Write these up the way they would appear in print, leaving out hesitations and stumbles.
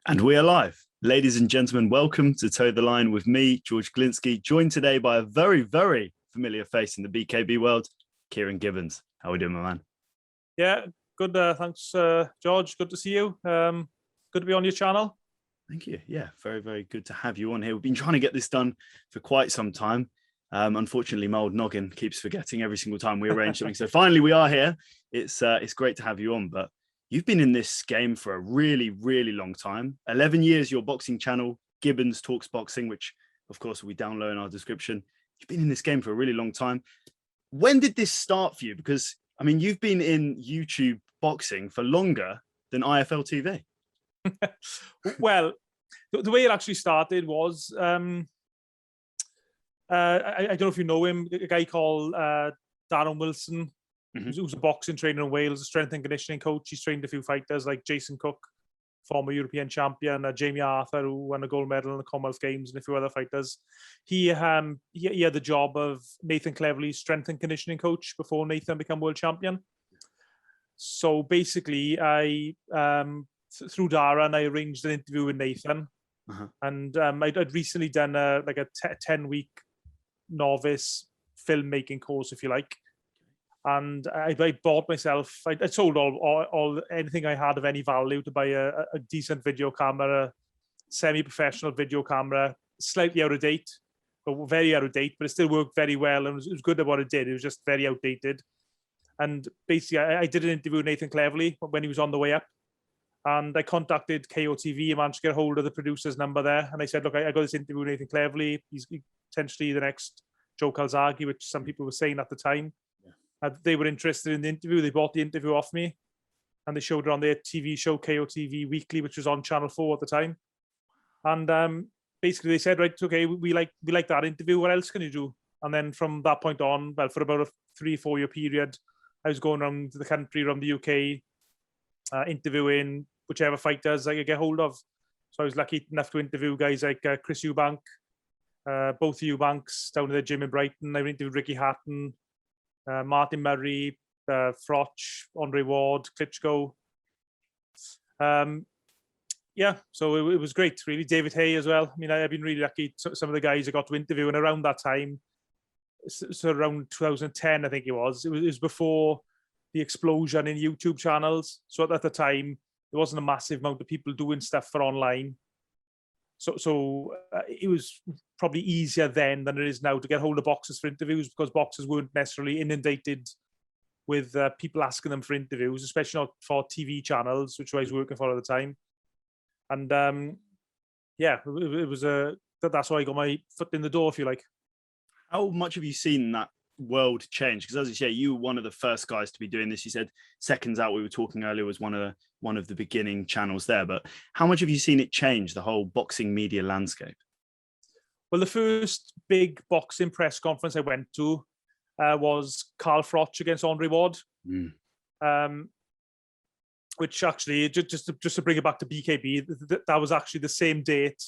And we are live. Ladies and gentlemen, welcome to Toe the Line with me, George Glinsky, joined today by a very, very familiar face in the BKB world, Ciaran Gibbons. How are we doing, my man? Yeah, good. Thanks, George. Good to see you. Good to be on your channel. Thank you. Yeah, very, very good to have you on here. We've been trying to get this done for quite some time. Unfortunately, my old noggin keeps forgetting every single time we arrange something. So finally, we are here. It's great to have you on, but you've been in this game for a really, really long time. 11 years, your boxing channel, Gibbons Talks Boxing, which of course will be down low in our description. You've been in this game for a really long time. When did this start for you? Because, I mean, you've been in YouTube boxing for longer than IFL TV. Well, the way it actually started was, I don't know if you know him, a guy called Darren Wilson, who's a boxing trainer in Wales, a strength and conditioning coach. He's trained a few fighters like Jason Cook, former European champion, Jamie Arthur, who won a gold medal in the Commonwealth Games, and a few other fighters. He had the job of Nathan Cleverley's strength and conditioning coach before Nathan became world champion. So basically, I through Darren, I arranged an interview with Nathan, and I'd recently done a 10-week novice filmmaking course, if you like. And I bought myself, I sold all anything I had of any value to buy a decent video camera, semi-professional video camera, slightly out of date, but very out of date, but it still worked very well. And it was good at what it did. It was just very outdated. And basically, I did an interview with Nathan Cleverley when he was on the way up. And I contacted KOTV and managed to get hold of the producer's number there. And I said, look, I got this interview with Nathan Cleverley. He's potentially the next Joe Calzaghe, which some people were saying at the time. They were interested in the interview. They bought the interview off me, and they showed it on their TV show, KOTV Weekly, which was on Channel 4 at the time. And basically, they said, right, okay, we like that interview. What else can you do? And then from that point on, well, for about a 3-4 year period, I was going around the country, around the UK, interviewing whichever fighters I could get hold of. So I was lucky enough to interview guys like Chris Eubank, both Eubanks down at the gym in Brighton. I interviewed Ricky Hatton, Martin Murray, Froch, Andre Ward, Klitschko. Yeah, so it was great, really. David Hay as well. I mean, I've been really lucky. Some of the guys I got to interview, and around that time, so around 2010, I think it was before the explosion in YouTube channels. So at the time, there wasn't a massive amount of people doing stuff for online. So it was probably easier then than it is now to get hold of boxers for interviews, because boxers weren't necessarily inundated with people asking them for interviews, especially not for TV channels, which I was working for at the time. And yeah, it was that's how I got my foot in the door, if you like. How much have you seen that world change? Because as you say, you were one of the first guys to be doing this. You said Seconds Out, we were talking earlier, was one of the beginning channels there, but how much have you seen it change, the whole boxing media landscape? Well, the first big boxing press conference I went to was Carl Froch against Andre Ward, which actually, just to bring it back to BKB, that was actually the same date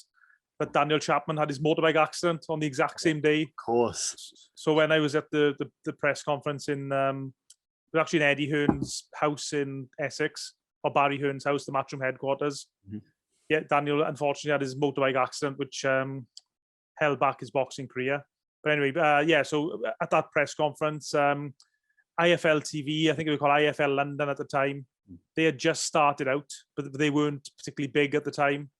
that Daniel Chapman had his motorbike accident, on the exact same day. Of course. So when I was at the press conference it was actually in Eddie Hearn's house in Essex, or Barry Hearn's house, the Matchroom headquarters. Yeah, Daniel unfortunately had his motorbike accident, which held back his boxing career. But anyway, yeah, so at that press conference, IFL TV, I think it was called IFL London at the time, they had just started out, but they weren't particularly big at the time.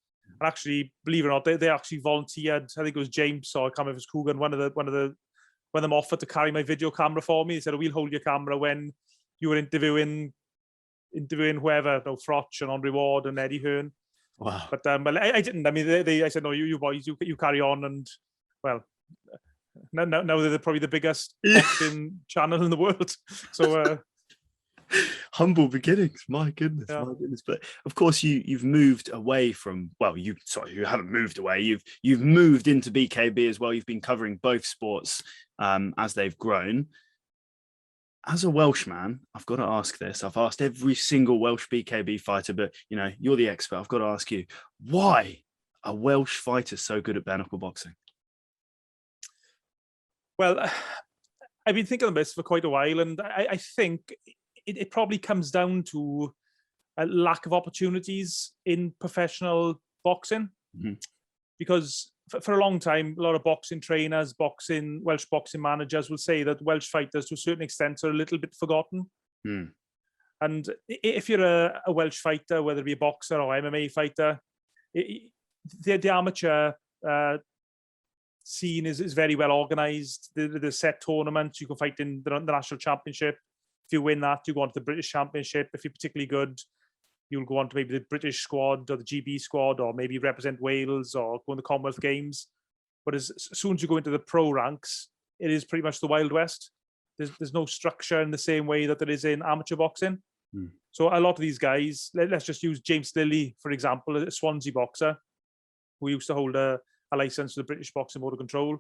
And actually, believe it or not, they actually volunteered. I think it was James, or I can't remember if it was Coogan, one of them offered to carry my video camera for me. They said, we'll hold your camera when you were interviewing whoever, Froch and Andre Ward and Eddie Hearn. Wow. But I didn't. I mean, I said, no, you boys, you carry on. And well, now they're probably the biggest boxing channel in the world. So humble beginnings, my goodness. But of course, you've moved away from, well, you haven't moved away. You've moved into BKB as well. You've been covering both sports as they've grown. As a Welshman, I've got to ask this. I've asked every single Welsh BKB fighter, but you're the expert. I've got to ask you, why are Welsh fighters so good at bare-knuckle boxing? Well, I've been thinking of this for quite a while, and I think it probably comes down to a lack of opportunities in professional boxing, because for a long time, a lot of boxing trainers, Welsh boxing managers will say that Welsh fighters, to a certain extent, are a little bit forgotten. And if you're a Welsh fighter, whether it be a boxer or MMA fighter, the amateur scene is very well organised. There's set tournaments. You can fight in the national championship. If you win that, you go on to the British Championship. If you're particularly good, you'll go on to maybe the British squad or the GB squad, or maybe represent Wales or go in the Commonwealth Games. But as soon as you go into the pro ranks, it is pretty much the Wild West. There's no structure in the same way that there is in amateur boxing. So a lot of these guys, let's just use James Lilly, for example, a Swansea boxer who used to hold a license to the British Boxing Board of Control.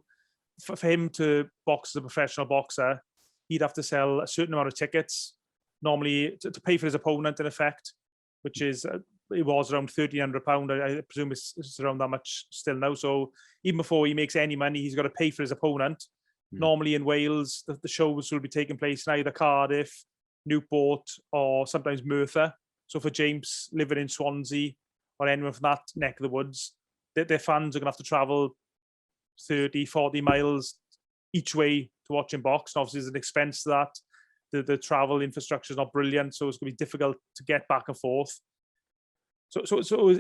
For him to box as a professional boxer, he'd have to sell a certain amount of tickets, normally to pay for his opponent, in effect, which is, it was around £1,300. I presume it's around that much still now. So even before he makes any money, he's got to pay for his opponent. Normally in Wales, the shows will be taking place in either Cardiff, Newport, or sometimes Merthyr. So for James living in Swansea or anyone from that neck of the woods, their fans are going to have to travel 30, 40 miles each way to watch him box. And obviously, there's an expense to that. The travel infrastructure is not brilliant, so it's going to be difficult to get back and forth. So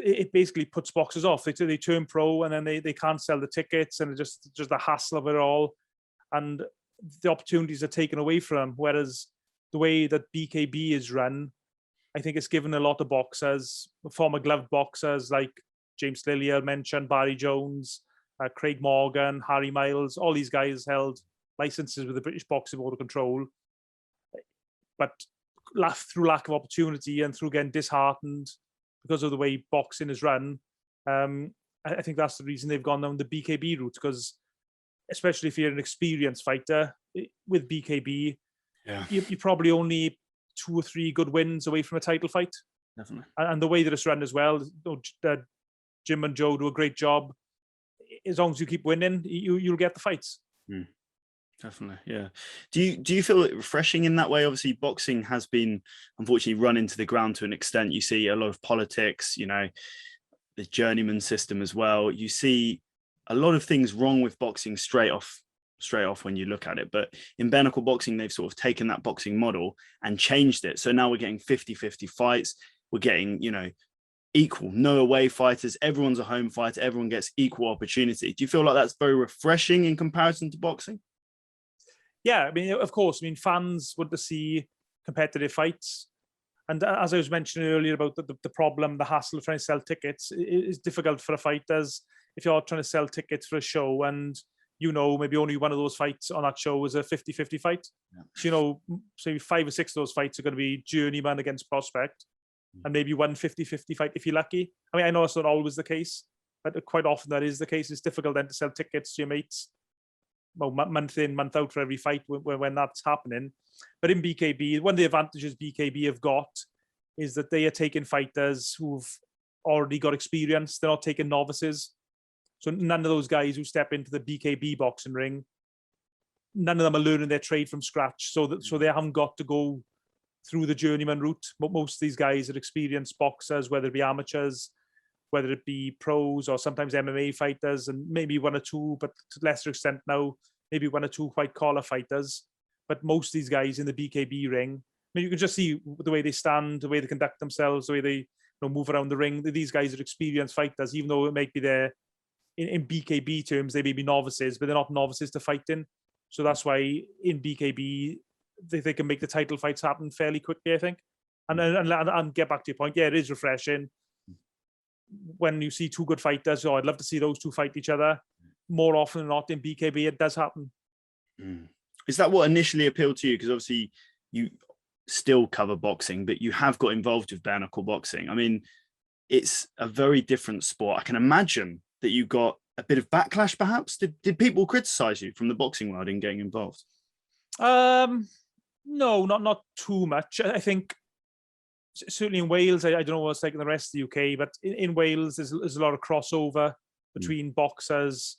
it basically puts boxers off. They turn pro and then they can't sell the tickets, and it's just the hassle of it all. And the opportunities are taken away from them. Whereas the way that BKB is run, I think it's given a lot of boxers, former gloved boxers like James Lilly, I mentioned, Barry Jones, Craig Morgan, Harry Miles, all these guys held licenses with the British Boxing Board of Control. But through lack of opportunity and through getting disheartened because of the way boxing is run, I think that's the reason they've gone down the BKB route, because especially if you're an experienced fighter with BKB, you're probably only 2 or 3 good wins away from a title fight. Definitely. And the way that it's run as well, Jim and Joe do a great job. As long as you keep winning, you'll get the fights. Definitely, yeah. Do you feel it refreshing in that way? Obviously, boxing has been, unfortunately, run into the ground to an extent. You see a lot of politics, the journeyman system as well. You see a lot of things wrong with boxing straight off when you look at it. But in Bare-Knuckle boxing, they've sort of taken that boxing model and changed it. So now we're getting 50-50 fights. We're getting, equal, no away fighters. Everyone's a home fighter. Everyone gets equal opportunity. Do you feel like that's very refreshing in comparison to boxing? Yeah, I mean, of course. I mean, fans want to see competitive fights. And as I was mentioning earlier about the problem, the hassle of trying to sell tickets, it is difficult for the fighters if you're trying to sell tickets for a show and maybe only one of those fights on that show is a 50-50 fight. So, say 5 or 6 of those fights are going to be journeyman against prospect, and maybe one 50-50 fight if you're lucky. I mean, I know it's not always the case, but quite often that is the case. It's difficult then to sell tickets to your mates, month in, month out for every fight when that's happening. But in BKB, one of the advantages BKB have got is that they are taking fighters who've already got experience. They're not taking novices. So none of those guys who step into the BKB boxing ring, none of them are learning their trade from scratch. So they haven't got to go through the journeyman route. But most of these guys are experienced boxers, whether it be amateurs, whether it be pros or sometimes MMA fighters, and maybe 1 or 2, but to a lesser extent now, maybe 1 or 2 white collar fighters. But most of these guys in the BKB ring, I mean, you can just see the way they stand, the way they conduct themselves, the way they move around the ring. These guys are experienced fighters, even though it might be their, in BKB terms, they may be novices, but they're not novices to fighting. So that's why in BKB, they can make the title fights happen fairly quickly, I think. And get back to your point, yeah, it is refreshing when you see 2 good fighters. I'd love to see those 2 fight each other. More often than not in BKB, it does happen. Is that what initially appealed to you? Because obviously you still cover boxing, but you have got involved with Bare-Knuckle boxing. I mean, it's a very different sport. I can imagine that you got a bit of backlash, perhaps. Did people criticize you from the boxing world in getting involved? No, not too much. I think certainly in Wales, I don't know what it's like in the rest of the UK, but in Wales, there's a lot of crossover between boxers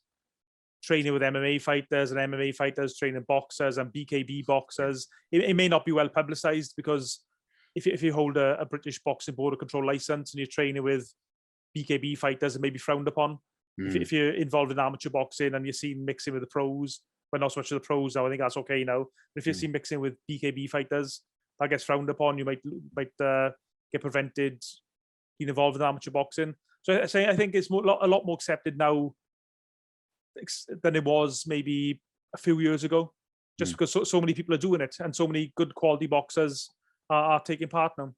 training with MMA fighters and MMA fighters training boxers and BKB boxers. It may not be well publicized because if you hold a British Boxing Board of Control license and you're training with BKB fighters are maybe frowned upon. If you're involved in amateur boxing and you're seen mixing with the pros, well, not so much of the pros now, I think that's okay now. But if you're seen mixing with BKB fighters, that gets frowned upon. You might get prevented being involved in amateur boxing. So I think it's a lot more accepted now than it was maybe a few years ago, just because so many people are doing it and so many good quality boxers are taking part now.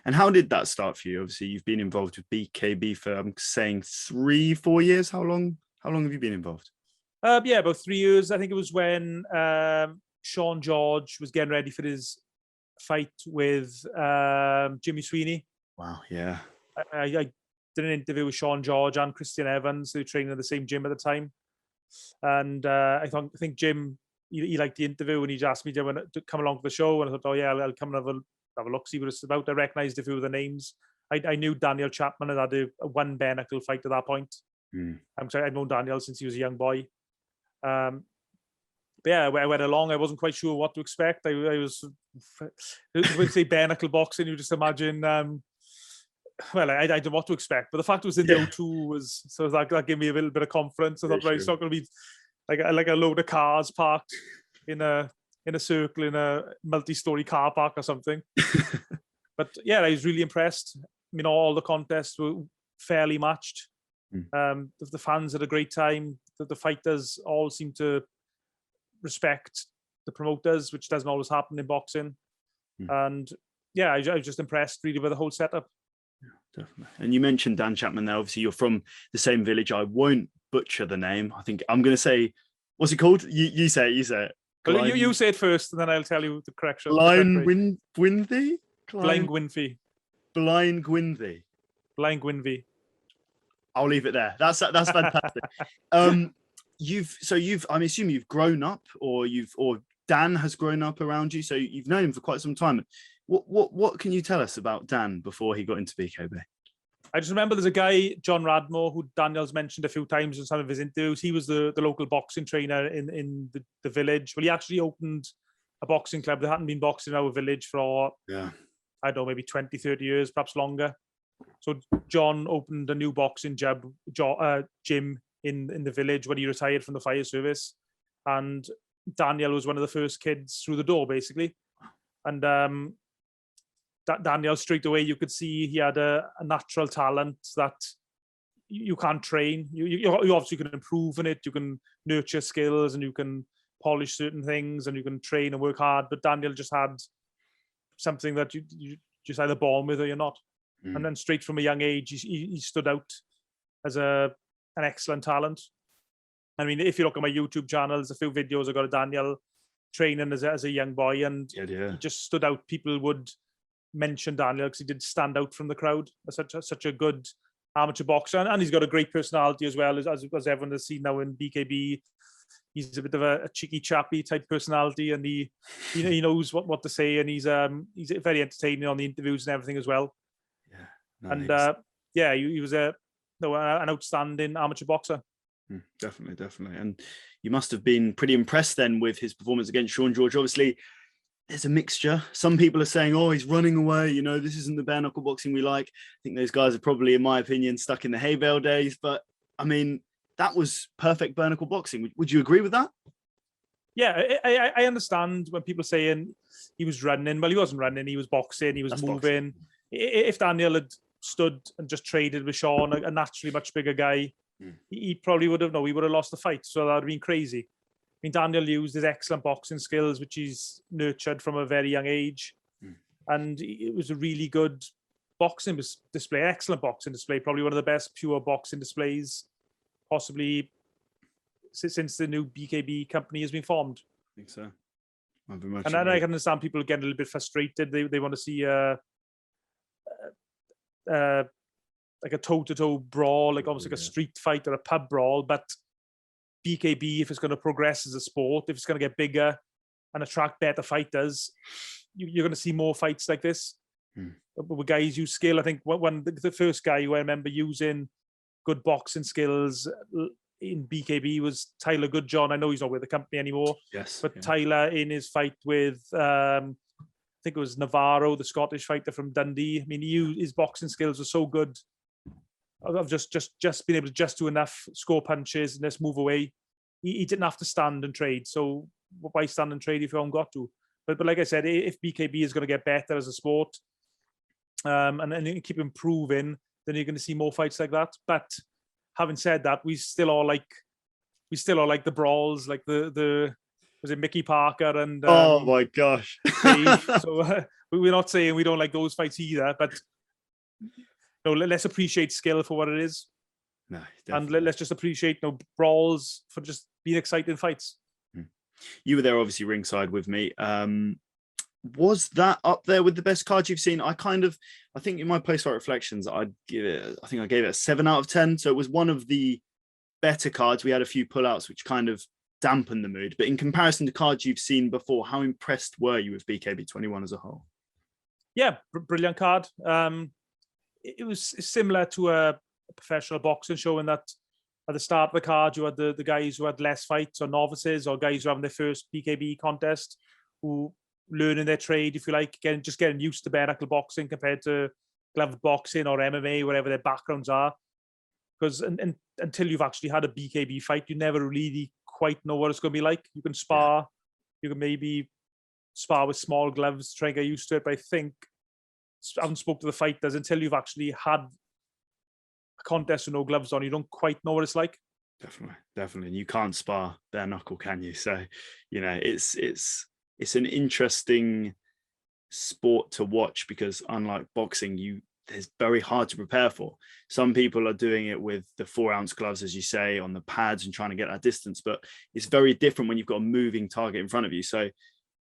And how did that start for you? Obviously, you've been involved with BKB for, I'm saying, 3-4 years. How long have you been involved? Yeah, about 3 years. I think it was when Sean George was getting ready for his fight with Jimmy Sweeney. Wow, yeah. I did an interview with Sean George and Christian Evans, who were training at the same gym at the time. And I think Jim, he liked the interview and he just asked me to come along to the show. And I thought, oh yeah, I'll come and have a look, see what it's about. I recognised a few of the names. I knew Daniel Chapman had had a one bare-knuckle fight at that point. I've known Daniel since he was a young boy. But yeah, I went along. I wasn't quite sure what to expect. I was, when you say bare-knuckle boxing, you just imagine, well, I don't know what to expect. But the fact it was in the O2 so that gave me a little bit of confidence. I thought, right, it's not going to be like a load of cars parked in a circle in a multi-story car park or something. But yeah, I was really impressed. I mean, all the contests were fairly matched. The fans had a great time. The fighters all seem to respect the promoters, which doesn't always happen in boxing. And yeah, I was just impressed really with the whole setup. Yeah, definitely. And you mentioned Dan Chapman there. Obviously, you're from the same village. I won't butcher the name. I think I'm going to say, what's it called? You say it. Well, you say it first, and then I'll tell you the correction. Blaen Gwynfi? Blaen Gwynfi. Blaen Gwynfi. Blaen Gwynfi. I'll leave it there. That's fantastic. I'm assuming you've grown up, or Dan has grown up around you, so you've known him for quite some time. What can you tell us about Dan before he got into BKB? I just remember there's a guy, John Radmore, who Daniel's mentioned a few times in some of his interviews. He was the local boxing trainer in the village. Well, he actually opened a boxing club. There hadn't been boxing in our village for, I don't know, maybe 20, 30 years, perhaps longer. So John opened a new boxing gym in the village when he retired from the fire service. And Daniel was one of the first kids through the door, basically. And Daniel, straight away, you could see he had a natural talent that you can't train. You obviously can improve on it. You can nurture skills and you can polish certain things and you can train and work hard. But Daniel just had something that you just either born with or you're not. And then straight from a young age, he stood out as an excellent talent. I mean, if you look at my YouTube channel, there's a few videos I got of Daniel training as a young boy, and he just stood out. People would mention Daniel because he did stand out from the crowd as such a good amateur boxer, and he's got a great personality as well, as everyone has seen now in BKB. He's a bit of a cheeky chappy type personality, and he knows what to say, and he's very entertaining on the interviews and everything as well. He was an outstanding amateur boxer. Definitely. And you must have been pretty impressed then with his performance against Sean George. Obviously, there's a mixture. Some people are saying, oh, he's running away. This isn't the bare-knuckle boxing we like. I think those guys are probably, in my opinion, stuck in the hay bale days. But, I mean, that was perfect bare-knuckle boxing. Would you agree with that? Yeah, I understand when people are saying he was running. Well, he wasn't running. He was boxing. He was moving. Boxing. If Daniel had stood and just traded with Sean, a naturally much bigger guy, he probably would have lost the fight. So that would have been crazy. I mean, Daniel used his excellent boxing skills, which he's nurtured from a very young age. And it was a really good boxing display, excellent boxing display, probably one of the best pure boxing displays possibly since the new BKB company has been formed. I think so. I can understand people getting a little bit frustrated. They want to see like a toe-to-toe brawl, like almost like a street fight or a pub brawl. But BKB, if it's going to progress as a sport, if it's going to get bigger and attract better fighters, you're going to see more fights like this. But guys use skill. I think one the first guy who I remember using good boxing skills in BKB was Tyler Goodjohn. I know he's not with the company anymore. Yes. But Tyler, in his fight with I think it was Navarro, the Scottish fighter from Dundee. I mean, his boxing skills were so good of just being able to just do enough, score punches and just move away. He didn't have to stand and trade. So why stand and trade if you haven't got to? But like I said, if BKB is going to get better as a sport, and keep improving, then you're going to see more fights like that. But having said that, we still are like the brawls, like the was it Mickey Parker and oh my gosh, Dave. So we're not saying we don't like those fights either, but let's appreciate skill for what it is. No, and let's just appreciate brawls for just being exciting fights. You were there obviously ringside with me. Was that up there with the best cards you've seen? I think in my post-fight reflections, I gave it a 7 out of 10. So it was one of the better cards. We had a few pullouts which kind of dampened the mood. But in comparison to cards you've seen before, how impressed were you with BKB 21 as a whole? Yeah, brilliant card. It was similar to a professional boxing show in that at the start of the card, you had the guys who had less fights or novices or guys who are having their first BKB contest who learning their trade, if you like, getting used to bare-knuckle boxing compared to gloved boxing or MMA, whatever their backgrounds are. Because until you've actually had a BKB fight, you never really quite know what it's going to be like. You can spar, you can maybe spar with small gloves, try and get used to it. But I think, I haven't spoke to the fighters, until you've actually had a contest with no gloves on, you don't quite know what it's like. Definitely. And you can't spar bare knuckle, can you? So, it's an interesting sport to watch because unlike boxing, it's very hard to prepare for. Some people are doing it with the 4-ounce gloves, as you say, on the pads and trying to get that distance, but it's very different when you've got a moving target in front of you. So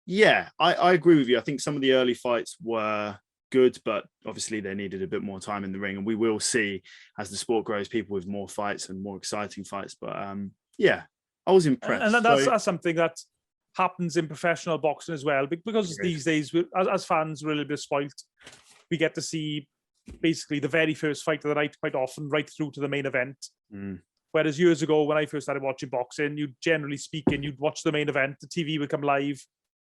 yeah, I agree with you. I think some of the early fights were good, but obviously they needed a bit more time in the ring, and we will see as the sport grows, people with more fights and more exciting fights. But yeah, I was impressed. And that's something that happens in professional boxing as well, because these days, as fans, we're a little bit spoiled. We get to see basically the very first fight of the night quite often, right through to the main event. Whereas years ago, when I first started watching boxing, generally speaking, you'd watch the main event, the TV would come live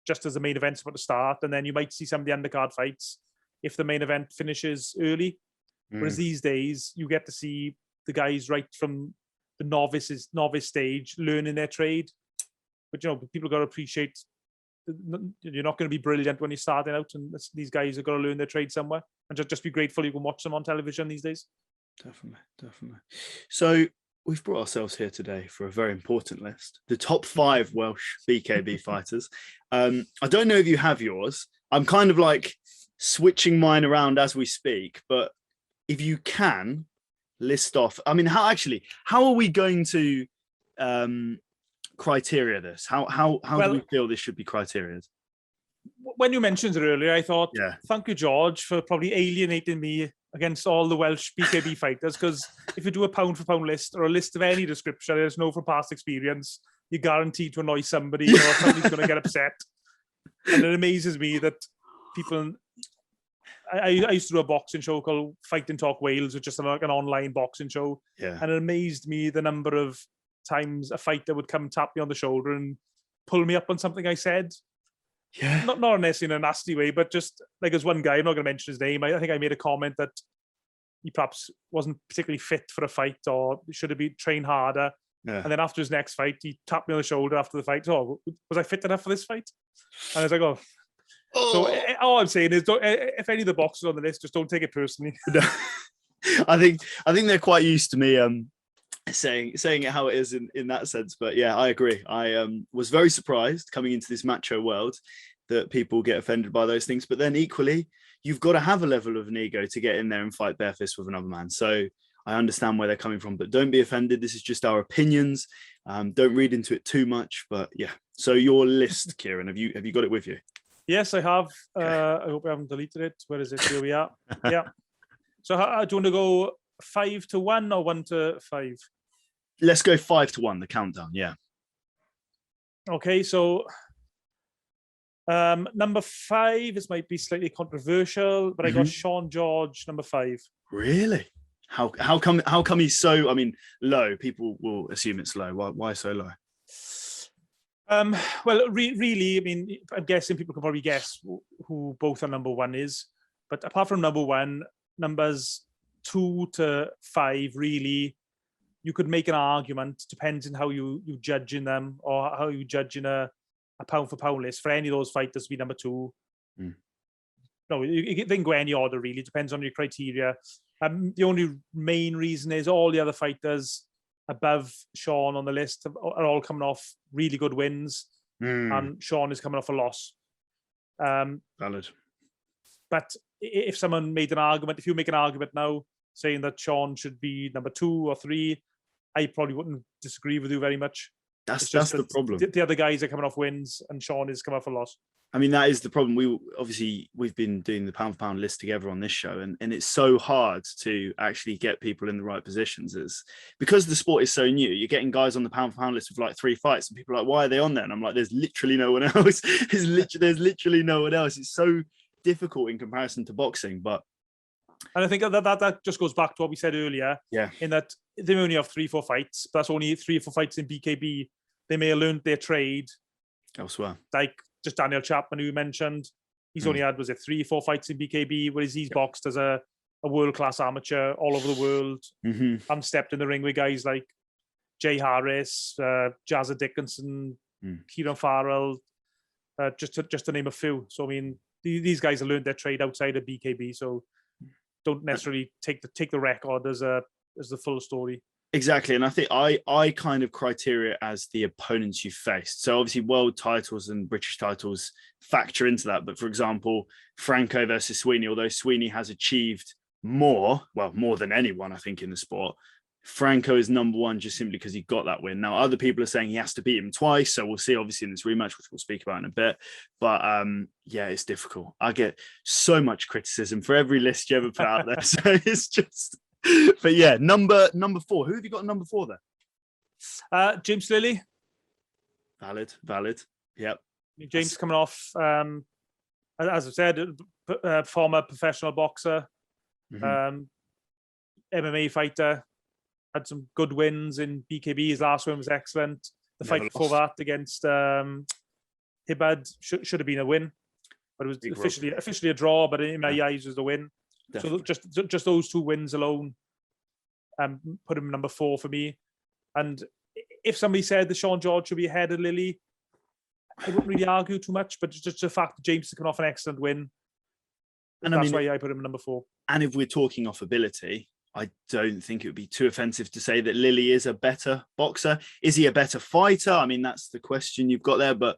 just as the main event's about to start, and then you might see some of the undercard fights if the main event finishes early. Whereas these days, you get to see the guys right from the novice stage learning their trade. But people got to appreciate you're not going to be brilliant when you're starting out, and these guys have got to learn their trade somewhere, and just be grateful you can watch them on television these days. Definitely. So we've brought ourselves here today for a very important list, the top 5 Welsh BKB fighters. I don't know if you have yours. I'm kind of like switching mine around as we speak, but if you can list off, I mean, how are we going to criteria this? How do we feel this should be criteria? When you mentioned it earlier, I thought, thank you, George, for probably alienating me against all the Welsh BKB fighters, because if you do a pound for pound list or a list of any description, there's no from past experience, you're guaranteed to annoy somebody, or somebody's going to get upset. And it amazes me that people... I used to do a boxing show called Fight and Talk Wales, which is like an online boxing show. Yeah. And it amazed me the number of times a fighter would come tap me on the shoulder and pull me up on something I said. Yeah. Not necessarily in a nasty way, but just like there's one guy, I'm not going to mention his name. I think I made a comment that he perhaps wasn't particularly fit for a fight or should have been trained harder. Yeah. And then after his next fight, he tapped me on the shoulder after the fight. Oh, was I fit enough for this fight? And I was like, oh. So all I'm saying is, if any of the boxers on the list, just don't take it personally. No. I think they're quite used to me saying it how it is in that sense. But yeah, I agree. I was very surprised coming into this macho world that people get offended by those things. But then equally, you've got to have a level of an ego to get in there and fight bare fist with another man. So I understand where they're coming from, but don't be offended. This is just our opinions. Don't read into it too much. But yeah. So your list, Ciaran, have you got it with you? Yes, I have. I hope I haven't deleted it. Where is it? Here we are. Yeah. So do you want to go 5 to 1 or 1 to 5? Let's go 5 to 1, the countdown. Yeah. Okay, so number 5, this might be slightly controversial, but I got Sean George, number 5. Really? How come he's so, low? People will assume it's low. Why so low? Well, really, I'm guessing people can probably guess who both our number 1 is. But apart from number 1, numbers 2 to 5, really, you could make an argument, depends on how you judge in them or how you judge in a pound for pound list for any of those fighters to be number 2. No, you can go any order, really. Depends on your criteria. The only main reason is all the other fighters above Sean on the list are all coming off really good wins, and Sean is coming off a loss. Valid. But if someone made an argument, if you make an argument now saying that Sean should be number 2 or 3, I probably wouldn't disagree with you very much. That's the problem. The other guys are coming off wins, and Sean is coming off a loss. I mean, that is the problem. We've been doing the pound for pound list together on this show, and it's so hard to actually get people in the right positions. It's because the sport is so new. You're getting guys on the pound for pound list with like 3 fights, and people are like, "Why are they on there?" And I'm like, "There's literally no one else. there's literally no one else." It's so difficult in comparison to boxing, and I think that just goes back to what we said earlier. Yeah. In that they only have 3-4 fights, but that's only 3 or 4 fights in BKB. They may have learned their trade elsewhere. Like just Daniel Chapman, who you mentioned, he's only had 3-4 fights in BKB, whereas he's boxed as a world-class amateur all over the world, and stepped in the ring with guys like Jay Harris, Jazza Dickinson, Ciaran Farrell, just to name a few. So I mean, these guys have learned their trade outside of BKB, so don't necessarily take the record as the full story. Exactly. And I think I kind of criteria as the opponents you faced. So obviously world titles and British titles factor into that. But for example, Franco versus Sweeney, although Sweeney has achieved more than anyone, I think, in the sport, Franco is number 1 just simply because he got that win. Now, other people are saying he has to beat him twice. So we'll see, obviously, in this rematch, which we'll speak about in a bit. But yeah, it's difficult. I get so much criticism for every list you ever put out there. So it's just... But yeah, number 4. Who have you got number 4 there? James Lilly. Valid. Yep. James coming off, as I said, former professional boxer, MMA fighter, had some good wins in BKB. His last win was excellent. The fight before that against Hibbard should have been a win, but it was officially a draw. But in my eyes, it was a win. Definitely. So just those 2 wins alone put him number 4 for me. And if somebody said that Sean George should be ahead of Lilly, I wouldn't really argue too much. But just the fact that James is coming off an excellent win, and that's why I put him number 4. And if we're talking off ability, I don't think it would be too offensive to say that Lilly is a better boxer. Is he a better fighter? I mean, that's the question you've got there. But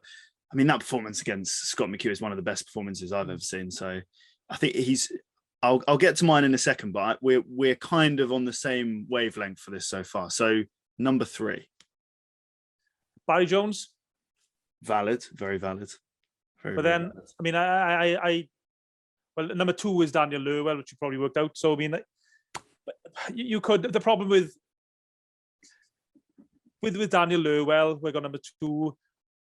I mean, that performance against Scott McHugh is one of the best performances I've ever seen. So I think I'll get to mine in a second, but we're kind of on the same wavelength for this so far. So number 3, Barry Jones. Valid, very valid. But then, valid. I mean, number 2 is Daniel Luewell, which you probably worked out. So I mean, you could. The problem with Daniel Luewell, we're going number 2.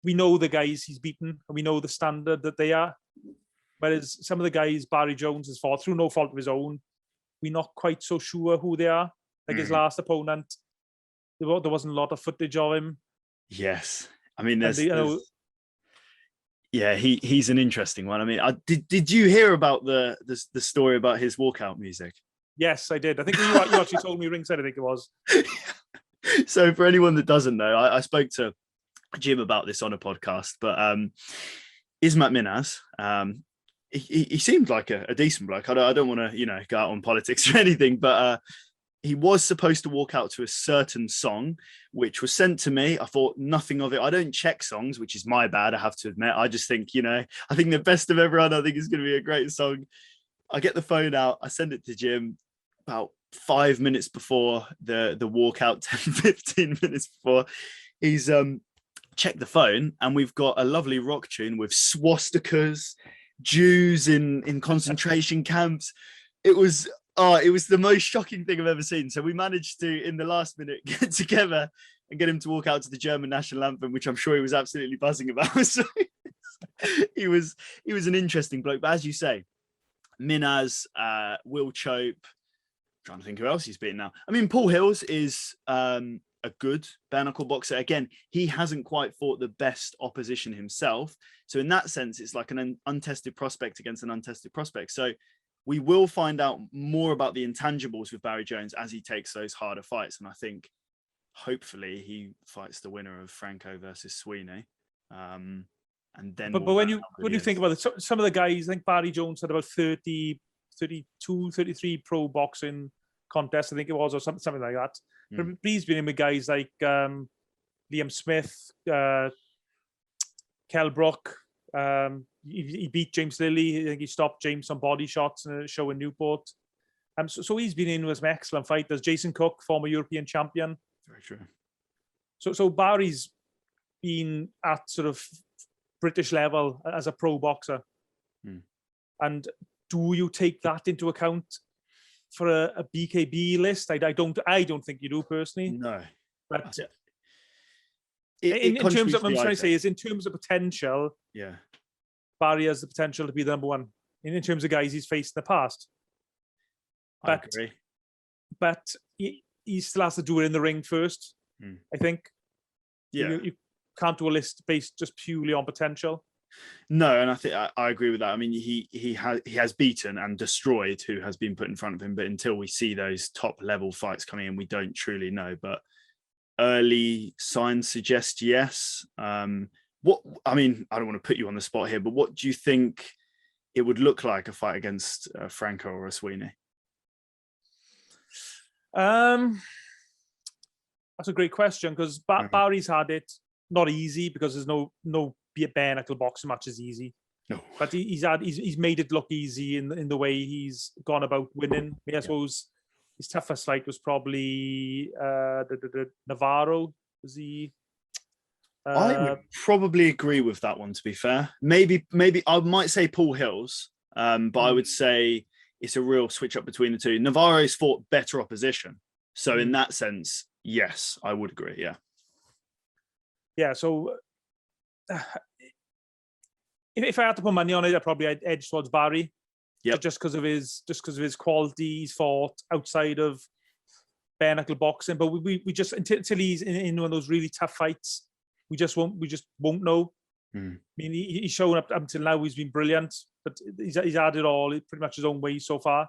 We know the guys he's beaten, and we know the standard that they are. Whereas some of the guys Barry Jones has fought through no fault of his own, we're not quite so sure who they are. Like his last opponent, there wasn't a lot of footage of him. Yes, I mean, he's an interesting one. I mean, did you hear about the story about his walkout music? Yes, I did. I think you actually told me ringside, I think it was. So for anyone that doesn't know, I spoke to Jim about this on a podcast, but Ismat Minhas, he seemed like a decent bloke. I don't want to, go out on politics or anything, but he was supposed to walk out to a certain song, which was sent to me. I thought nothing of it. I don't check songs, which is my bad, I have to admit. I just think, I think the best of everyone, I think is going to be a great song. I get the phone out, I send it to Jim about 5 minutes before the walkout, 10, 15 minutes before. He's checked the phone, and we've got a lovely rock tune with swastikas, Jews in concentration camps. It was the most shocking thing I've ever seen. So we managed to, in the last minute, get together and get him to walk out to the German national anthem, which I'm sure he was absolutely buzzing about. So he was an interesting bloke. But as you say, Minhas, Will Chope, I'm trying to think who else he's beaten now. I mean, Paul Hills is a good bare-knuckle boxer. Again, he hasn't quite fought the best opposition himself. So in that sense, it's like an untested prospect against an untested prospect. So we will find out more about the intangibles with Barry Jones as he takes those harder fights. And I think hopefully he fights the winner of Franco versus Sweeney. And then, but when you think about it, some of the guys, I think Barry Jones had about 30, 32, 33 pro boxing contests, I think it was, or something like that. But he's been in with guys like Liam Smith, Kell Brook. He beat James Lilly. I think he stopped James on body shots in a show in Newport. So he's been in with some excellent fighters. Jason Cook, former European champion. Very true. So Barry's been at sort of British level as a pro boxer. And do you take that into account for a BKB list? I don't think you do personally. No. But in terms of, what I'm trying to say is, in terms of potential, yeah, Barry has the potential to be the number one in terms of guys he's faced in the past. I agree. But he still has to do it in the ring first, I think. Yeah. You can't do a list based just purely on potential. No, and I think I agree with that. I mean, he has beaten and destroyed who has been put in front of him, but until we see those top level fights coming in, we don't truly know. But early signs suggest yes. What I mean, I don't want to put you on the spot here, but what do you think it would look like a fight against Franco or a Sweeney? That's a great question, because Barry's had it not easy, because there's no bare-knuckle boxing match is easy. No, but he's made it look easy in the way he's gone about winning. I suppose his toughest fight was probably Navarro. Was he? I would probably agree with that one, to be fair. Maybe I might say Paul Hills, but I would say it's a real switch up between the two. Navarro's fought better opposition. So in that sense, yes, I would agree. Yeah. Yeah, so if I had to put money on it, I'd edge towards Barry. Yeah. Just because of his quality, he's fought outside of bare-knuckle boxing. But we just until he's in one of those really tough fights, we just won't know. I mean, he's shown up until now. He's been brilliant, but he's had it all pretty much his own way so far.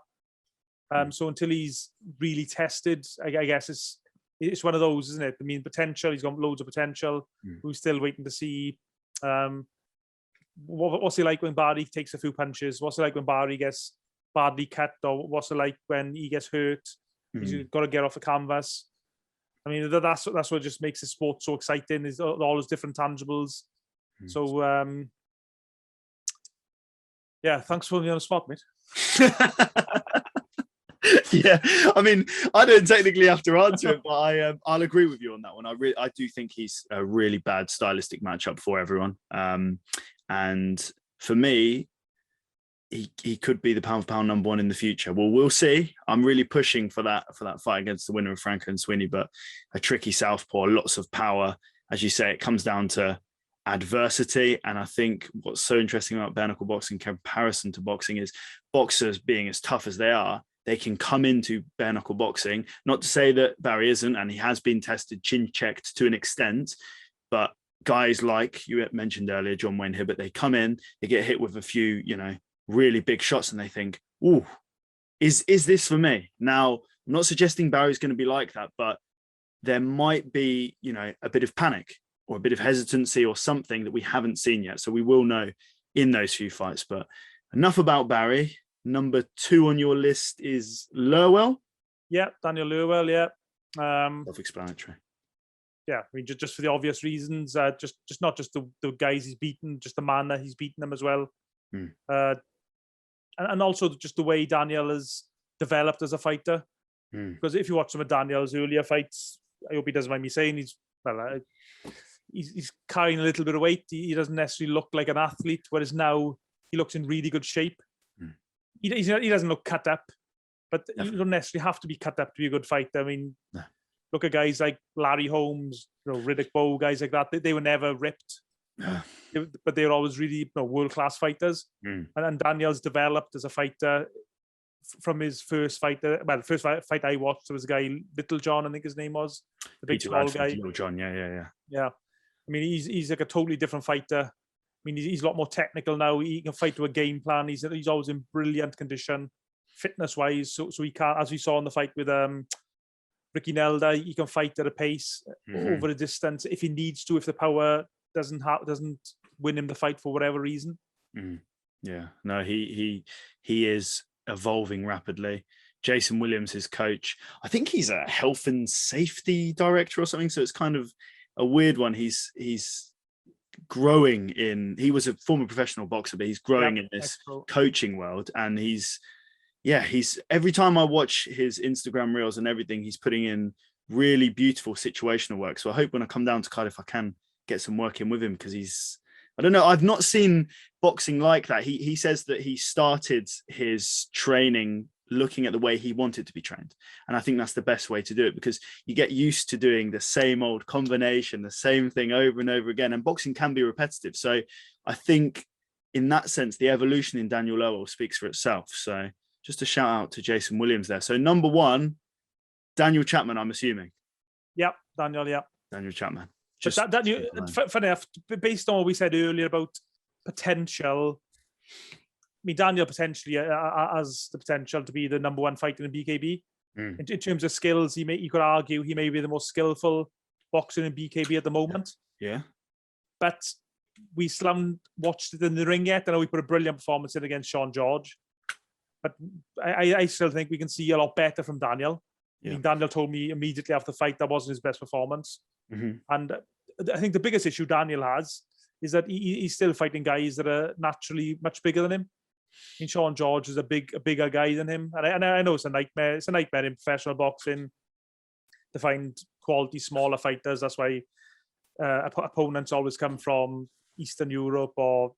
So until he's really tested, I guess it's one of those, isn't it? I mean, potential. He's got loads of potential. We're still waiting to see. What's he like when Barry takes a few punches? What's it like when Barry gets badly cut? Or what's it like when he gets hurt? He's got to get off the canvas. I mean, that's what just makes the sport so exciting, is all those different tangibles. So, yeah, thanks for putting me on the spot, mate. Yeah, I mean, I don't technically have to answer it, but I'll agree with you on that one. I do think he's a really bad stylistic matchup for everyone. And for me, he could be the pound for pound number one in the future. Well, we'll see. I'm really pushing for that fight against the winner of Franco and Sweeney, but a tricky southpaw, lots of power. As you say, it comes down to adversity. And I think what's so interesting about bare-knuckle boxing in comparison to boxing is boxers being as tough as they are, they can come into bare-knuckle boxing. Not to say that Barry isn't, and he has been tested, chin-checked to an extent, but guys like you mentioned earlier, John Wayne Hibbert, they come in, they get hit with a few, really big shots, and they think, "Ooh, is this for me?" Now, I'm not suggesting Barry's going to be like that, but there might be, a bit of panic or a bit of hesitancy or something that we haven't seen yet. So we will know in those few fights. But enough about Barry. Number 2 on your list is Luewell. Yeah, Daniel Luewell. Yeah, self-explanatory. Yeah, I mean, just for the obvious reasons, just not just the guys he's beaten, just the man that he's beaten them as well. And also just the way Daniel has developed as a fighter. Because if you watch some of Daniel's earlier fights, I hope he doesn't mind me saying, he's carrying a little bit of weight. He doesn't necessarily look like an athlete, whereas now he looks in really good shape. He doesn't look cut up, but you don't necessarily have to be cut up to be a good fighter. I mean, look at guys like Larry Holmes, Riddick Bowe, guys like that. They were never ripped. But they were always really world-class fighters. And Daniel's developed as a fighter from his first fight. The first fight I watched, there was a guy, Little John, I think his name was. The big small guy. Little John, yeah. I mean, he's like a totally different fighter. I mean, he's a lot more technical now. He can fight to a game plan. He's always in brilliant condition. fitness-wise. So he can't, as we saw in the fight with Ricky Nelda, he can fight at a pace over a distance if he needs to, if the power doesn't win him the fight for whatever reason. Yeah, no, he is evolving rapidly. Jason Williams, his coach, I think he's a health and safety director or something. So it's kind of a weird one. He's growing in. He was a former professional boxer, but he's growing in this coaching world. And he's every time I watch his Instagram reels and everything, he's putting in really beautiful situational work. So I hope when I come down to Cardiff, I can get some work in with him, because I don't know, I've not seen boxing like that. He says that he started his training looking at the way he wanted to be trained. And I think that's the best way to do it, because you get used to doing the same old combination, the same thing over and over again. And boxing can be repetitive. So I think in that sense, the evolution in Daniel Lewell speaks for itself. So just a shout out to Jason Williams there. So number 1, Daniel Chapman, I'm assuming. Yep, Daniel, yeah. Daniel Chapman. But funny enough, based on what we said earlier about potential, I mean, Daniel potentially has the potential to be the number 1 fighter in BKB. In terms of skills, you could argue he may be the most skillful boxer in BKB at the moment. Yeah. But we still haven't watched it in the ring yet. I know we put a brilliant performance in against Sean George, but I still think we can see a lot better from Daniel. Yeah. I mean, Daniel told me immediately after the fight that wasn't his best performance. And I think the biggest issue Daniel has is that he's still fighting guys that are naturally much bigger than him. I mean, Sean George is a bigger guy than him. And I know it's a nightmare. It's a nightmare in professional boxing to find quality smaller fighters. That's why opponents always come from Eastern Europe or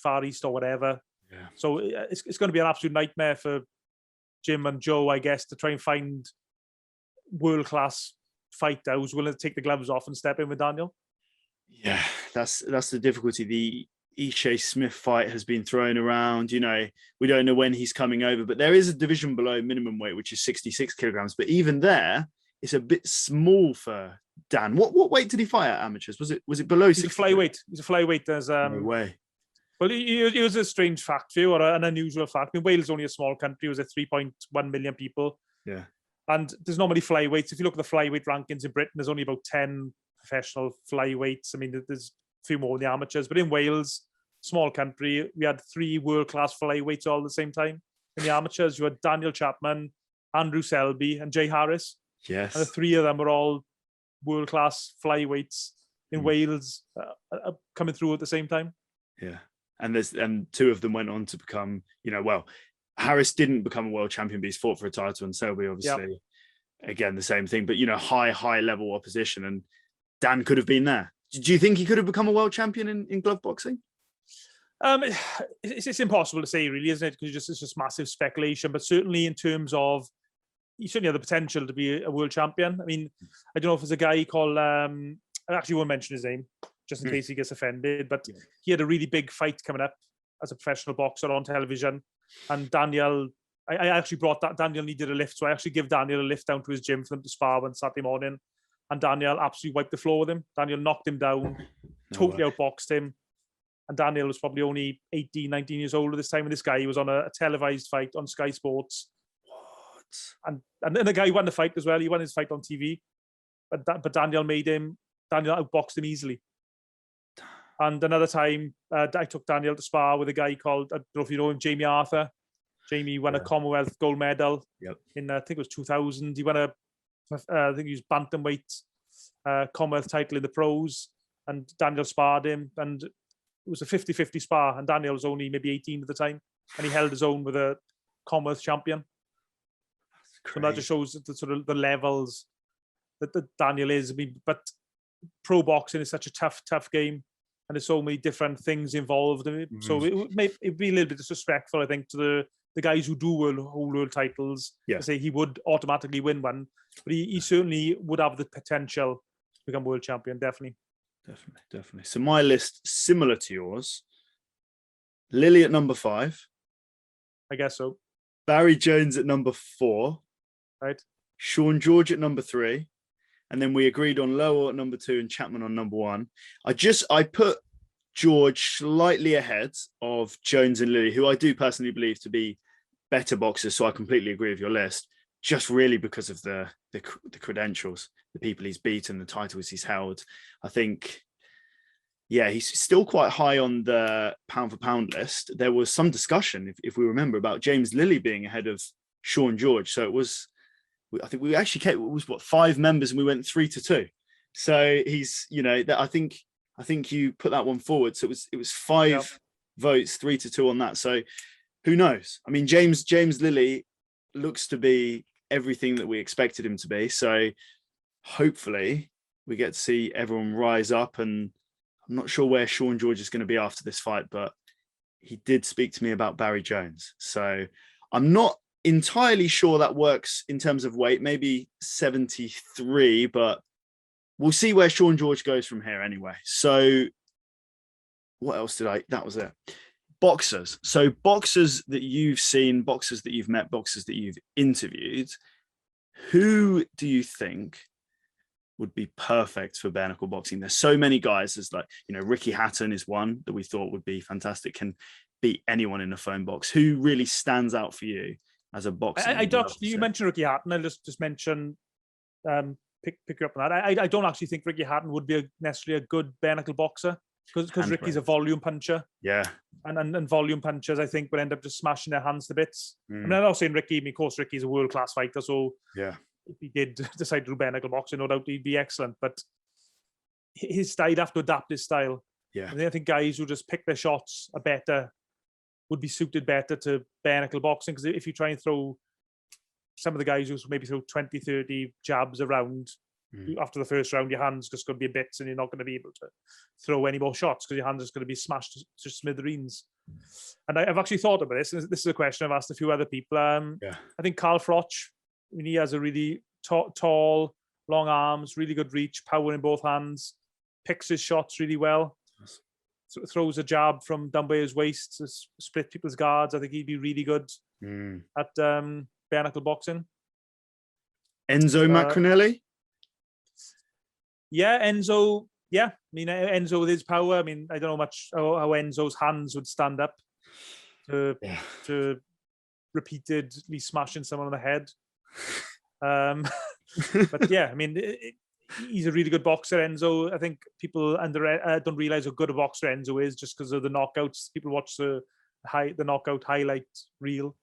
Far East or whatever. Yeah. So it's going to be an absolute nightmare for Jim and Joe, I guess, to try and find world-class fighter who's willing to take the gloves off and step in with Daniel. Yeah, that's the difficulty. The Ishe Smith fight has been thrown around. We don't know when he's coming over, but there is a division below minimum weight, which is 66 kilograms. But even there, it's a bit small for Dan. What weight did he fight at amateurs? Was it below 60? He's a flyweight. He's a flyweight. There's no way. Well, it was a strange fact for you, or an unusual fact. I mean, Wales is only a small country. It was 3.1 million people. Yeah. And there's not many flyweights. If you look at the flyweight rankings in Britain, there's only about 10 professional flyweights. I mean, there's a few more in the amateurs. But in Wales, small country, we had 3 world-class flyweights all at the same time. In the amateurs, you had Daniel Chapman, Andrew Selby, and Jay Harris. Yes. And the 3 of them were all world-class flyweights in Wales coming through at the same time. Yeah. And 2 of them went on to become, Harris didn't become a world champion, but he's fought for a title, and Selby obviously, again, the same thing, but high level opposition, and Dan could have been there. Do you think he could have become a world champion in glove boxing? It's impossible to say, really, isn't it? Because it's just massive speculation, but certainly in terms of, he certainly had the potential to be a world champion. I mean, I don't know if there's a guy called, I actually won't mention his name, just in case he gets offended, but he had a really big fight coming up as a professional boxer on television. And Daniel, I actually brought that. Daniel needed a lift, so I actually gave Daniel a lift down to his gym for them to spar one Saturday morning. And Daniel absolutely wiped the floor with him. Daniel knocked him down, totally outboxed him. And Daniel was probably only 18, 19 years old at this time. And this guy, he was on a televised fight on Sky Sports. What? And then the guy won the fight as well. He won his fight on TV. But Daniel outboxed him easily. And another time, I took Daniel to spar with a guy called, I don't know if you know him, Jamie Arthur. Jamie won a Commonwealth gold medal in, I think it was 2000. He won I think he was bantamweight Commonwealth title in the pros. And Daniel sparred him. And it was a 50-50 spar. And Daniel was only maybe 18 at the time. And he held his own with a Commonwealth champion. So that just shows the sort of the levels that Daniel is. I mean, but pro boxing is such a tough game. And there's so many different things involved. So it'd be a little bit disrespectful, I think, to the guys who do hold world titles. To say he would automatically win one. But he certainly would have the potential to become world champion, definitely. Definitely. So my list, similar to yours. Lily at number 5. I guess so. Barry Jones at number 4. Right. Sean George at number 3. And then we agreed on Lowell at number 2 and Chapman on number 1. I put George slightly ahead of Jones and Lilly, who I do personally believe to be better boxers. So I completely agree with your list. Just really because of the credentials, the people he's beaten, the titles he's held. I think, yeah, he's still quite high on the pound for pound list. There was some discussion, if we remember, about James Lilly being ahead of Sean George. So it was, I think we actually came, it was what, 5 members, and we went 3-2. So he's, you know, that I think you put that one forward. So it was 5 votes, 3-2 on that. So who knows? I mean, James Lilly looks to be everything that we expected him to be. So hopefully we get to see everyone rise up. And I'm not sure where Sean George is going to be after this fight, but he did speak to me about Barry Jones. So I'm not entirely sure that works in terms of weight, maybe 73, but we'll see where Sean George goes from here anyway. So what else that was it. Boxers. So boxers that you've seen, boxers that you've met, boxers that you've interviewed, who do you think would be perfect for bare-knuckle boxing? There's so many guys. There's like, you know, Ricky Hatton is one that we thought would be fantastic, can beat anyone in a phone box. Who really stands out for you as a boxer? You mentioned Ricky Hatton. I'll just mention, pick you up on that. I don't actually think Ricky Hatton would be necessarily a good bare-knuckle boxer, because Ricky's a volume puncher. Yeah. And volume punchers, I think, will end up just smashing their hands to bits. I mean, I'm not saying Ricky, I mean, of course, Ricky's a world-class fighter, so yeah, if he did decide to do bare-knuckle boxing, no doubt he'd be excellent, but his style, he'd have to adapt his style. Yeah. And I think guys who just pick their shots are better, would be suited better to bare-knuckle boxing, because if you try and throw some of the guys who maybe throw 20, 30 jabs around, after the first round, your hand's just going to be bits and you're not going to be able to throw any more shots because your hand's just going to be smashed to smithereens. And I've actually thought about this. This is a question I've asked a few other people. I think Carl Froch, I mean, he has a really tall, long arms, really good reach, power in both hands, picks his shots really well, throws a jab from down by his waist to split people's guards. I think he'd be really good at bare-knuckle boxing. Enzo Macronelli? Yeah, Enzo. Yeah, I mean, Enzo with his power. I mean, I don't know much how Enzo's hands would stand up to repeatedly smashing someone on the head. But yeah, I mean, he's a really good boxer, Enzo. I think people don't realize how good a boxer Enzo is just because of the knockouts. People watch the knockout highlight reel.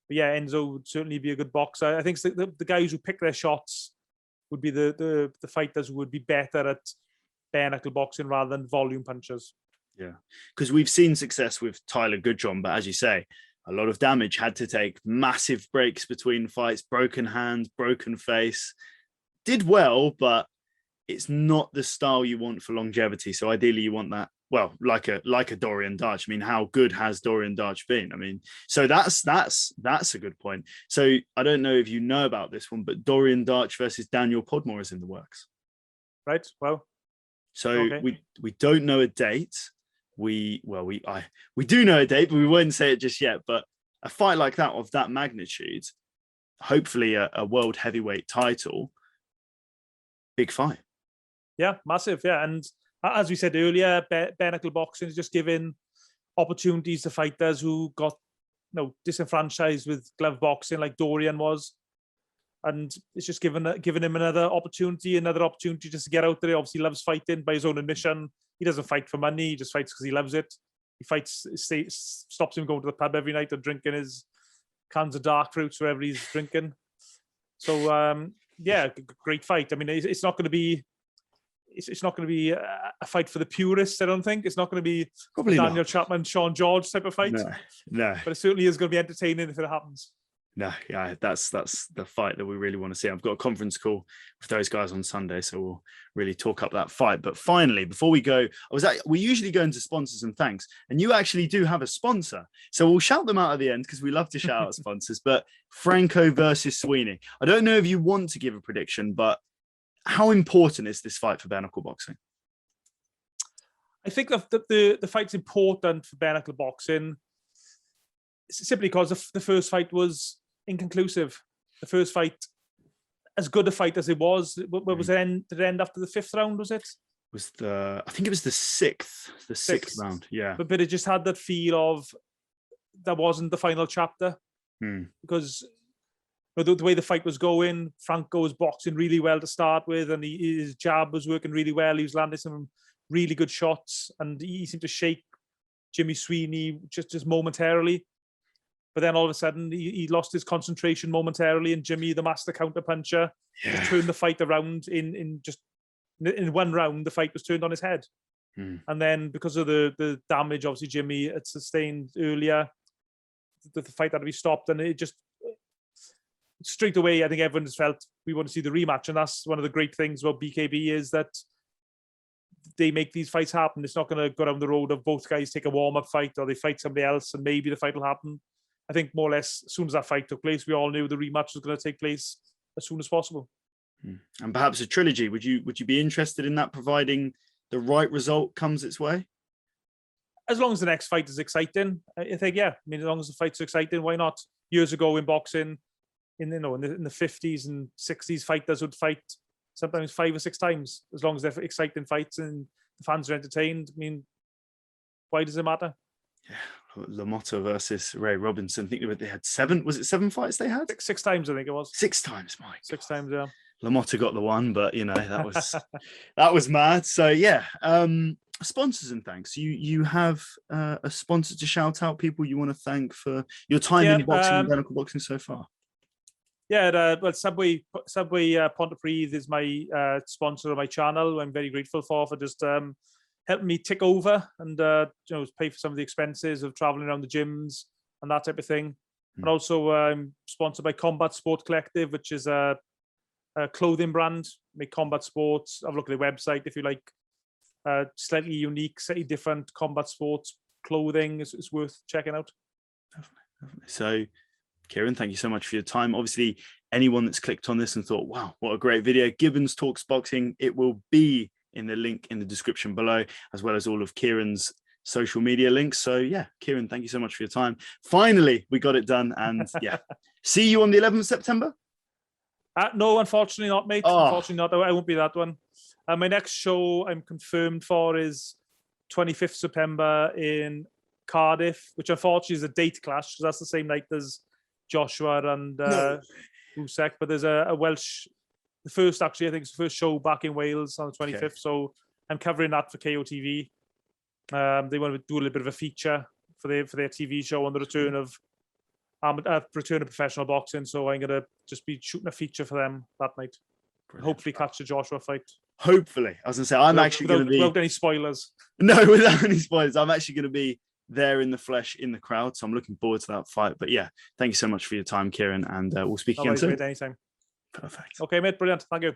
But yeah, Enzo would certainly be a good boxer. I think the guys who pick their shots would be the fighters who would be better at bare-knuckle boxing rather than volume punchers. Yeah, because we've seen success with Tyler Goodjohn, but as you say, a lot of damage, had to take massive breaks between fights, broken hands, broken face. Did well, but it's not the style you want for longevity. So ideally you want that, well, like a Dorian Dutch. I mean, how good has Dorian Dutch been? I mean, so that's a good point. So I don't know if you know about this one, but Dorian Dutch versus Daniel Podmore is in the works. Right. Well, so okay. we don't know a date. We do know a date, but we won't say it just yet. But a fight like that, of that magnitude, hopefully a world heavyweight title, big fight. Yeah, massive. Yeah, and as we said earlier, bare-knuckle boxing is just giving opportunities to fighters who got disenfranchised with glove boxing, like Dorian was, and it's just giving him another opportunity just to get out there. He obviously loves fighting by his own admission. He doesn't fight for money; he just fights because he loves it. He fights, stops him going to the pub every night and drinking his cans of dark fruits wherever he's drinking. So yeah, great fight. I mean, it's not going to be. It's not going to be a fight for the purists, I don't think. It's not going to be probably Daniel Chapman, Sean George type of fight. No. But it certainly is going to be entertaining if it happens. No, yeah, that's the fight that we really want to see. I've got a conference call with those guys on Sunday, so we'll really talk up that fight. But finally, before we go, we usually go into sponsors and thanks, and you actually do have a sponsor. So we'll shout them out at the end because we love to shout out sponsors. But Franco versus Sweeney. I don't know if you want to give a prediction, but how important is this fight for bare-knuckle boxing? I think the fight's important for bare-knuckle boxing simply because the first fight was inconclusive. The first fight, as good a fight as it was, where was it end? Did it end after the 5th round, was it? I think it was the sixth round, yeah. But it just had that feel of that wasn't the final chapter. because the way the fight was going, Franco was boxing really well to start with, and his jab was working really well. He was landing some really good shots, and he seemed to shake Jimmy Sweeney just momentarily. But then all of a sudden, he lost his concentration momentarily, and Jimmy, the master counter puncher, just turned the fight around in one round. The fight was turned on his head. And then because of the damage, obviously Jimmy had sustained earlier, the fight had to be stopped, and it just straight away, I think everyone has felt we want to see the rematch. And that's one of the great things about BKB, is that they make these fights happen. It's not going to go down the road of both guys take a warm-up fight or they fight somebody else and maybe the fight will happen. I think more or less as soon as that fight took place, we all knew the rematch was going to take place as soon as possible. And perhaps a trilogy. Would you be interested in that, providing the right result comes its way? As long as the next fight is exciting, I think, yeah. I mean, as long as the fight's exciting, why not? Years ago in boxing, in the 50s and 60s, fighters would fight sometimes 5 or 6 times, as long as they're exciting fights and the fans are entertained. I mean, why does it matter? Yeah, LaMotta versus Ray Robinson. I think they had 7. Was it 7 fights they had? 6 times, I think it was. 6 times, Mike. 6 times, yeah. LaMotta got the one, but that was that was mad. So yeah, sponsors and thanks. You have a sponsor to shout out, people you want to thank for your time in boxing and bare-knuckle boxing so far. Yeah, well, Subway Pontypridd is my sponsor of my channel. I'm very grateful for just helping me tick over and pay for some of the expenses of traveling around the gyms and that type of thing. And also I'm sponsored by Combat Sport Collective, which is a clothing brand. Make combat sports. Have a look at their website if you like slightly unique, slightly different combat sports clothing. It's worth checking out. Definitely. So Ciaran, thank you so much for your time. Obviously, anyone that's clicked on this and thought, wow, what a great video, Gibbons Talks Boxing, it will be in the link in the description below, as well as all of Ciaran's social media links. So yeah, Ciaran, thank you so much for your time. Finally, we got it done. And yeah, see you on the 11th of September? No, unfortunately not, mate. Oh. Unfortunately not. I won't be that one. My next show I'm confirmed for is 25th September in Cardiff, which unfortunately is a date clash because that's the same night as Joshua and Usyk. But there's a Welsh, the first actually, I think it's the first show back in Wales on the 25th. Okay. So I'm covering that for KOTV. They want to do a little bit of a feature for their TV show on the return of professional boxing. So I'm gonna just be shooting a feature for them that night. Brilliant. Hopefully catch the Joshua fight. Hopefully, I was gonna say I'm actually going to be without any spoilers. No, without any spoilers. I'm actually going to be there in the flesh, in the crowd. So I'm looking forward to that fight. But yeah, thank you so much for your time, Ciaran, and we'll speak again soon. Anytime. Perfect. Okay, mate. Brilliant. Thank you.